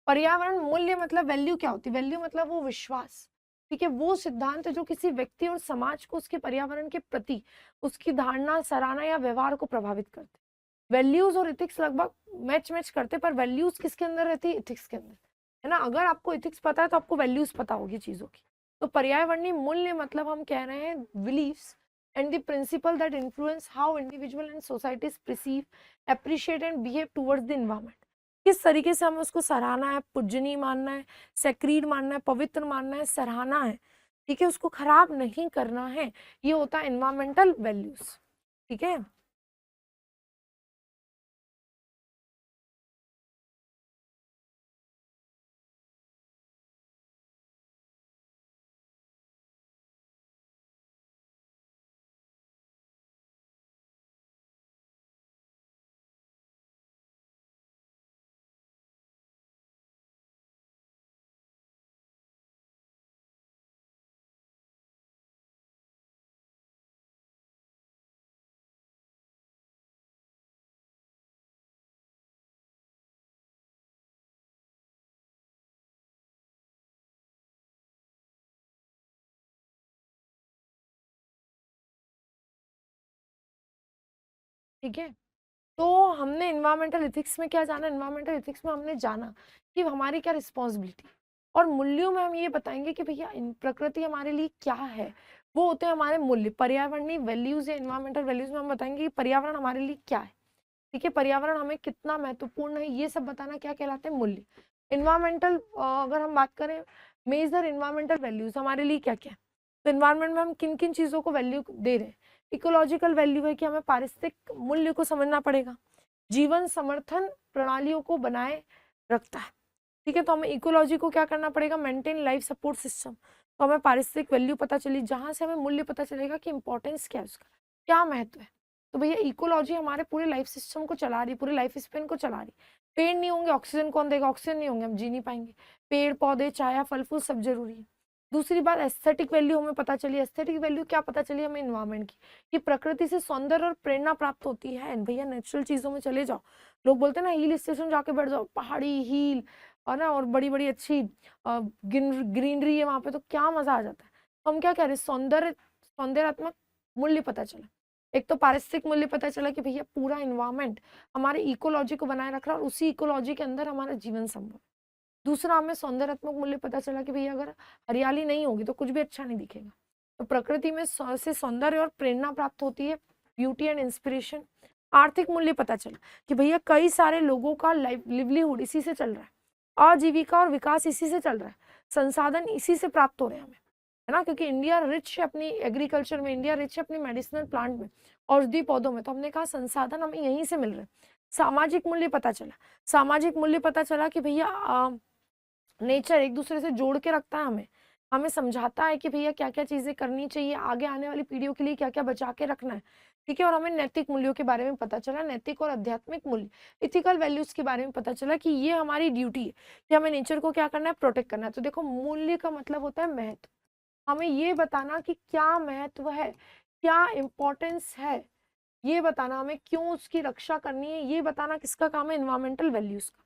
पर्यावरण मूल्य मतलब वैल्यू क्या होती है, वैल्यू मतलब वो विश्वास, ठीक है, वो सिद्धांत जो किसी व्यक्ति और समाज को उसके पर्यावरण के प्रति उसकी धारणा, सराहना या व्यवहार को प्रभावित करते हैं। वैल्यूज और इथिक्स लगभग मैच करते, पर वैल्यूज किसके अंदर रहती है? इथिक्स के अंदर, है ना। अगर आपको इथिक्स पता है तो आपको वैल्यूज पता होगी चीजों की। तो पर्यावरणीय मूल्य मतलब हम कह रहे हैं believes and the principle that influence how individual and societies perceive, appreciate and behave towards the environment. किस तरीके से हमें उसको सराहना है, पूजनीय मानना है, सेक्रीड मानना है, पवित्र मानना है, सराहना है, ठीक है, उसको खराब नहीं करना है। ये होता है एनवायरमेंटल वैल्यूज, ठीक है। ठीक है, तो हमने इन्वायरमेंटल एथिक्स में क्या जाना? इन्वायरमेंटल एथिक्स में हमने जाना कि हमारी क्या रिस्पॉन्सिबिलिटी, और मूल्यों में हम ये बताएंगे कि भैया प्रकृति हमारे लिए क्या है। वो होते हैं हमारे मूल्य। पर्यावरणीय वैल्यूज या इन्वायरमेंटल वैल्यूज में हम बताएंगे कि पर्यावरण हमारे लिए क्या है, ठीक है, पर्यावरण हमें कितना महत्वपूर्ण है, ये सब बताना क्या कहलाते हैं? मूल्य। इन्वायरमेंटल अगर हम बात करें, मेजर इन्वायरमेंटल वैल्यूज हमारे लिए क्या क्या है, तो इन्वायरमेंट में हम किन किन चीजों को वैल्यू दे रहे हैं। इकोलॉजिकल वैल्यू है कि हमें पारिस्थितिक मूल्य को समझना पड़ेगा, जीवन समर्थन प्रणालियों को बनाए रखता है, ठीक है, तो हमें इकोलॉजी को क्या करना पड़ेगा? Maintain life support system. तो हमें पारिस्थितिक वैल्यू पता चली, जहां से हमें मूल्य पता चलेगा कि इंपॉर्टेंस क्या है उसका, क्या महत्व है। तो भैया इकोलॉजी हमारे पूरे लाइफ सिस्टम को चला रही, पूरे लाइफ स्पेन को चला रही। पेड़ नहीं होंगे ऑक्सीजन कौन देगा? ऑक्सीजन नहीं होंगे हम जी नहीं पाएंगे। पेड़ पौधे छाया फल फूल सब जरूरी है। दूसरी बात एस्थेटिक वैल्यू हमें पता चली। एस्थेटिक वैल्यू क्या पता चली हमें? इन्वायरमेंट की, कि प्रकृति से सौंदर्य और प्रेरणा प्राप्त होती है। भैया नेचुरल चीजों में चले जाओ, लोग बोलते हैं ना हिल स्टेशन जाके बैठ जाओ, पहाड़ी हिल और ना और बड़ी बड़ी अच्छी ग्रीनरी है वहां पे, तो क्या मजा आ जाता है। तो हम क्या कह रहे हैं? सौंदर्यात्मक मूल्य पता चला। एक तो पारिस्थितिक मूल्य पता चला कि भैया पूरा इन्वायरमेंट हमारे इकोलॉजी को बनाए रख रहा है और उसी इकोलॉजी के अंदर हमारा जीवन संभव। दूसरा हमें सौंदर्यात्मक मूल्य पता चला कि भैया अगर हरियाली नहीं होगी तो कुछ भी अच्छा नहीं दिखेगा। तो प्रकृति में से सौंदर्य और प्रेरणा प्राप्त होती है, ब्यूटी एंड इंस्पिरेशन। आर्थिक मूल्य पता चला कि भैया कई सारे लोगों का लिवलीहुड इसी से चल रहा है, आजीविका और विकास इसी से चल रहा है, संसाधन इसी से प्राप्त हो रहे हैं हमें, है ना, क्योंकि इंडिया रिच है अपनी एग्रीकल्चर में, इंडिया रिच है अपनी मेडिसिनल प्लांट में, औषधि पौधों में। तो हमने कहा संसाधन हमें यहीं से मिल रहे हैं। सामाजिक मूल्य पता चला। सामाजिक मूल्य पता चला कि भैया नेचर एक दूसरे से जोड़ के रखता है हमें, हमें समझाता है कि भैया क्या क्या चीजें करनी चाहिए, आगे आने वाली पीढ़ियों के लिए क्या क्या बचा के रखना है, ठीक है। और हमें नैतिक मूल्यों के बारे में पता चला, नैतिक और आध्यात्मिक मूल्य, इथिकल वैल्यूज के बारे में पता चला कि ये हमारी ड्यूटी है कि हमें नेचर को क्या करना है? प्रोटेक्ट करना है। तो देखो मूल्य का मतलब होता है महत्व, हमें ये बताना कि क्या महत्व है, क्या इम्पोर्टेंस है, ये बताना हमें, क्यों उसकी रक्षा करनी है, ये बताना किसका काम है? एनवायरमेंटल वैल्यूज का,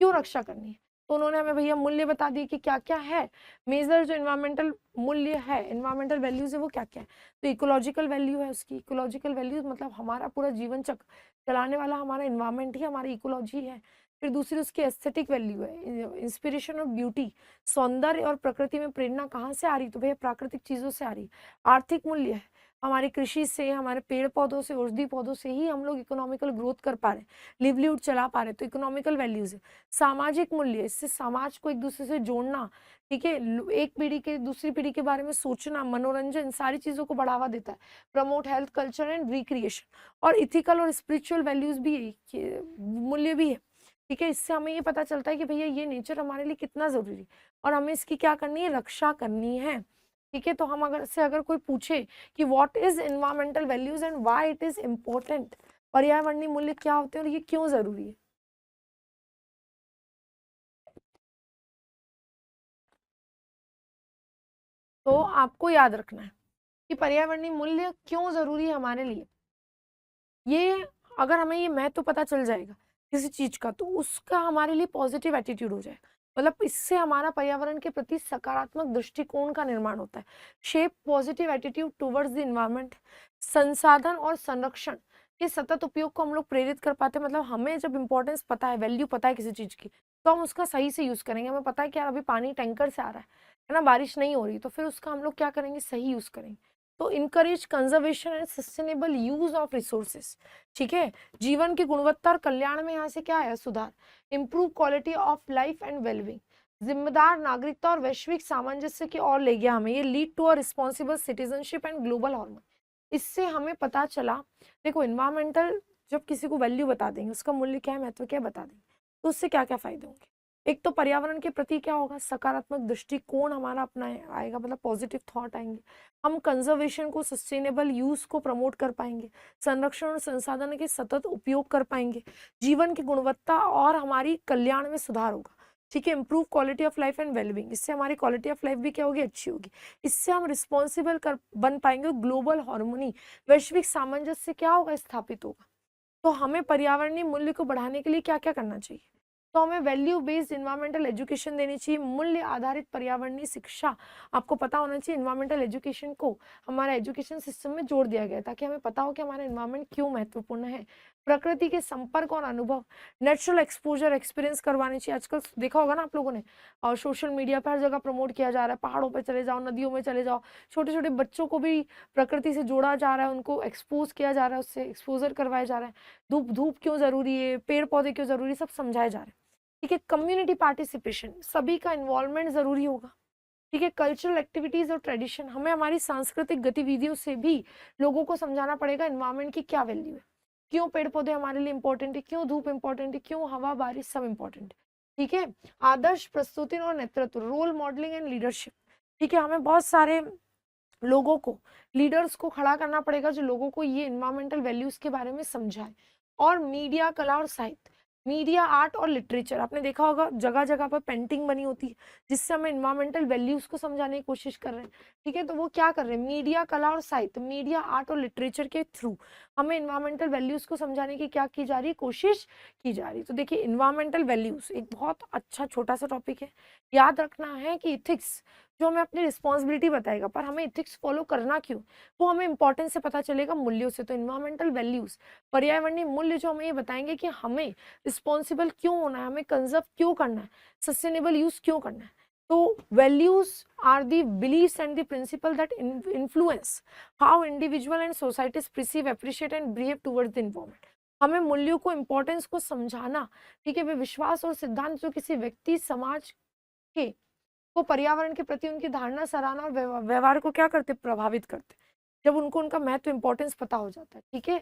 क्यों रक्षा करनी है। तो उन्होंने हमें भैया मूल्य बता दिए कि क्या क्या है, मेजर जो एनवायरमेंटल मूल्य है, एनवायरमेंटल वैल्यूज है वो क्या क्या है। तो इकोलॉजिकल वैल्यू है उसकी, इकोलॉजिकल वैल्यूज मतलब हमारा पूरा जीवन चक्र चलाने वाला हमारा एनवायरमेंट ही हमारी इकोलॉजी है। फिर दूसरी उसकी एस्थेटिक वैल्यू है, इंस्पिरेशन और ब्यूटी, सौंदर्य और प्रकृति में प्रेरणा कहाँ से आ रही? तो भैया प्राकृतिक चीजों से आ रही। आर्थिक मूल्य है, हमारी कृषि से, हमारे पेड़ पौधों से, औषधि पौधों से ही हम लोग इकोनॉमिकल ग्रोथ कर पा रहे हैं, लिवलीहुड चला पा रहे हैं, तो इकोनॉमिकल वैल्यूज है। सामाजिक मूल्य, इससे समाज को एक दूसरे से जोड़ना, ठीक है, एक पीढ़ी के दूसरी पीढ़ी के बारे में सोचना, मनोरंजन, सारी चीजों को बढ़ावा देता है, promote health culture and recreation. और इथिकल और स्पिरिचुअल वैल्यूज भी है, मूल्य भी है, ठीक है। इससे हमें ये पता चलता है कि भैया ये नेचर हमारे लिए कितना जरूरी है और हमें इसकी क्या करनी है? रक्षा करनी है, ठीक है। तो हम अगर कोई पूछे कि what is environmental values and why it is important, पर्यावरणीय मूल्य क्या होते हैं और ये क्यों जरूरी है, तो आपको याद रखना है कि पर्यावरणीय मूल्य क्यों जरूरी है हमारे लिए। ये अगर हमें ये महत्व पता चल जाएगा किसी चीज का, तो उसका हमारे लिए पॉजिटिव एटीट्यूड हो जाएगा, मतलब इससे हमारा पर्यावरण के प्रति सकारात्मक दृष्टिकोण का निर्माण होता है। Shape positive attitude towards the environment, संसाधन और संरक्षण, के सतत उपयोग को हम लोग प्रेरित कर पाते हैं। मतलब हमें जब इंपॉर्टेंस पता है, वैल्यू पता है किसी चीज की, तो हम उसका सही से यूज करेंगे। हमें पता है कि यार अभी पानी टैंकर से आ रहा है ना, बारिश नहीं हो रही, तो फिर उसका हम लोग क्या करेंगे, सही यूज करेंगे। तो encourage conservation and sustainable use of resources. ठीक है, जीवन की गुणवत्ता और कल्याण में यहाँ से क्या है, सुधार। Improve quality of life and wellbeing, जिम्मेदार नागरिकता और वैश्विक सामंजस्य की ओर ले गया हमें। ये lead to a responsible citizenship and global harmony. इससे हमें पता चला, देखो इन्वायरमेंटल जब किसी को वैल्यू बता देंगे, उसका मूल्य क्या है, महत्व क्या है बता देंगे, तो उससे क्या क्या फायदे होंगे। एक तो पर्यावरण के प्रति क्या होगा, सकारात्मक दृष्टिकोण हमारा अपना आएगा, मतलब पॉजिटिव थॉट आएंगे। हम कंजर्वेशन को, सस्टेनेबल यूज को प्रमोट कर पाएंगे, संरक्षण और संसाधन के सतत उपयोग कर पाएंगे, जीवन की गुणवत्ता और हमारी कल्याण में सुधार होगा। ठीक है, improve quality of life and wellbeing, इससे हमारी क्वालिटी ऑफ लाइफ भी क्या होगी, अच्छी होगी। इससे हम रिस्पॉन्सिबल कर बन पाएंगे, ग्लोबल हार्मनी, वैश्विक सामंजस्य क्या होगा, स्थापित होगा। तो हमें पर्यावरणीय मूल्य को बढ़ाने के लिए क्या क्या करना चाहिए, तो हमें वैल्यू बेस्ड इन्वायरमेंटल एजुकेशन देनी चाहिए, मूल्य आधारित पर्यावरणीय शिक्षा। आपको पता होना चाहिए इन्वायरमेंटल एजुकेशन को हमारे एजुकेशन सिस्टम में जोड़ दिया गया ताकि हमें पता हो कि हमारा इन्वायरमेंट क्यों महत्वपूर्ण है। प्रकृति के संपर्क और अनुभव, नेचुरल एक्सपोजर एक्सपीरियंस करवानी चाहिए। आजकल देखा होगा ना आप लोगों ने, और सोशल मीडिया पर हर जगह प्रमोट किया जा रहा है, पहाड़ों पर चले जाओ, नदियों में चले जाओ, छोटे छोटे बच्चों को भी प्रकृति से जोड़ा जा रहा है, उनको एक्सपोज किया जा रहा है, उससे एक्सपोजर करवाया जा रहा है। धूप धूप क्यों जरूरी है, पेड़ पौधे क्यों जरूरी, सब समझाया जा रहा है। ठीक है, कम्युनिटी पार्टिसिपेशन, सभी का इन्वॉल्वमेंट जरूरी होगा। ठीक है, कल्चरल एक्टिविटीज और ट्रेडिशन, हमें हमारी सांस्कृतिक गतिविधियों से भी लोगों को समझाना पड़ेगा इन्वायरमेंट की क्या वैल्यू है, क्यों पेड़ पौधे हमारे लिए इंपॉर्टेंट है, क्यों धूप इंपॉर्टेंट है, क्यों हवा बारिश सब इंपॉर्टेंट है। ठीक है, आदर्श प्रस्तुति और नेतृत्व, रोल मॉडलिंग एंड लीडरशिप। ठीक है, हमें बहुत सारे लोगों को, लीडर्स को खड़ा करना पड़ेगा जो लोगों को ये इन्वायरमेंटल वैल्यूज के बारे में समझाए। और मीडिया, कला और साहित्य, मीडिया, आर्ट और लिटरेचर, आपने देखा होगा जगह जगह पर पेंटिंग बनी होती है जिससे हमें इन्वायरमेंटल वैल्यूज को समझाने की कोशिश कर रहे हैं। ठीक है, तो वो क्या कर रहे हैं, मीडिया, कला और साहित्य, मीडिया, आर्ट और लिटरेचर के थ्रू हमें इन्वायरमेंटल वैल्यूज को समझाने की क्या की जा रही है, कोशिश की जा रही है। तो देखिए, इन्वायरमेंटल वैल्यूज एक बहुत अच्छा छोटा सा टॉपिक है। याद रखना है कि इथिक्स जो हमें अपनी रिस्पॉन्सिबिलिटी बताएगा, पर हमें इथिक्स फॉलो करना क्यों, वो हमें इंपॉर्टेंस से पता चलेगा, मूल्यों से। तो इन्वायरमेंटल वैल्यूज, पर्यावरणीय मूल्य जो हमें ये बताएंगे कि हमें रिस्पॉन्सिबल क्यों होना है, हमें कंजर्व क्यों करना है, सस्टेनेबल यूज क्यों करना है। तो values are the believes and the principle that influence how individual and societies perceive, appreciate and behave towards the environment. हमें मूल्यों को, इंपॉर्टेंस को समझाना। ठीक है, वे विश्वास और सिद्धांत जो किसी व्यक्ति, समाज के को पर्यावरण के प्रति उनकी धारणा, सराहना और व्यवहार को क्या करते, प्रभावित करते, जब उनको उनका महत्व, इंपॉर्टेंस पता हो जाता है। ठीक है,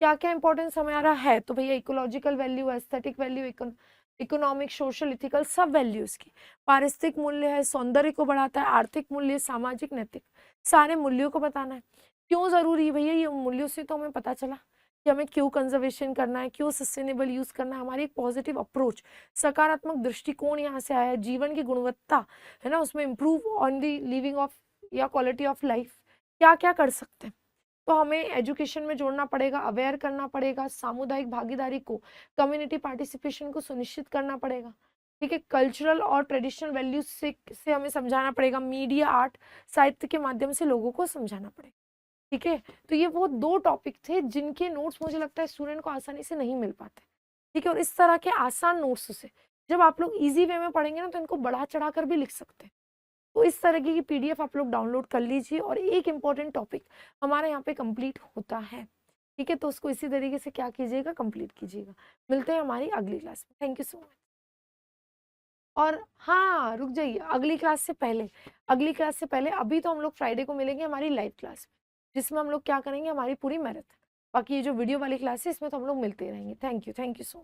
क्या क्या इंपॉर्टेंस हमारा है, तो भैया ecological value, aesthetic value, economic, social, ethical, सब वैल्यूज की। पारिस्थितिक मूल्य है, सौंदर्य को बढ़ाता है, आर्थिक मूल्य, सामाजिक, नैतिक, सारे मूल्यों को बताना है। क्यों जरूरी है भैया, ये मूल्यों से तो हमें पता चला कि हमें क्यों कंजर्वेशन करना है, क्यों सस्टेनेबल यूज करना है, हमारी एक पॉजिटिव अप्रोच, सकारात्मक दृष्टिकोण यहाँ से आया है, जीवन की गुणवत्ता है ना, उसमें improve on the living of या क्वालिटी ऑफ लाइफ क्या क्या कर सकते हैं। तो हमें एजुकेशन में जोड़ना पड़ेगा, अवेयर करना पड़ेगा, सामुदायिक भागीदारी को, कम्युनिटी पार्टिसिपेशन को सुनिश्चित करना पड़ेगा। ठीक है, कल्चरल और ट्रेडिशनल वैल्यूज से हमें समझाना पड़ेगा, मीडिया, आर्ट, साहित्य के माध्यम से लोगों को समझाना पड़ेगा। ठीक है, तो ये वो दो टॉपिक थे जिनके नोट्स मुझे लगता है स्टूडेंट को आसानी से नहीं मिल पाते। ठीक है, और इस तरह के आसान नोट्स से जब आप लोग इजी वे में पढ़ेंगे ना, तो इनको बढ़ा चढ़ा कर भी लिख सकते हैं। तो इस तरह की पीडीएफ आप लोग डाउनलोड कर लीजिए और एक इम्पॉर्टेंट टॉपिक हमारे यहाँ पे कंप्लीट होता है। ठीक है, तो उसको इसी तरीके से क्या कीजिएगा, कंप्लीट कीजिएगा। मिलते हैं हमारी अगली क्लास में। Thank you so much. और हाँ, रुक जाइए, अगली क्लास से पहले, अभी तो हम लोग फ्राइडे को मिलेंगे हमारी लाइव क्लास में, जिसमें हम लोग क्या करेंगे, हमारी पूरी मैराथन। बाकी ये जो वीडियो वाली क्लास है इसमें तो हम लोग मिलते रहेंगे। Thank you so much.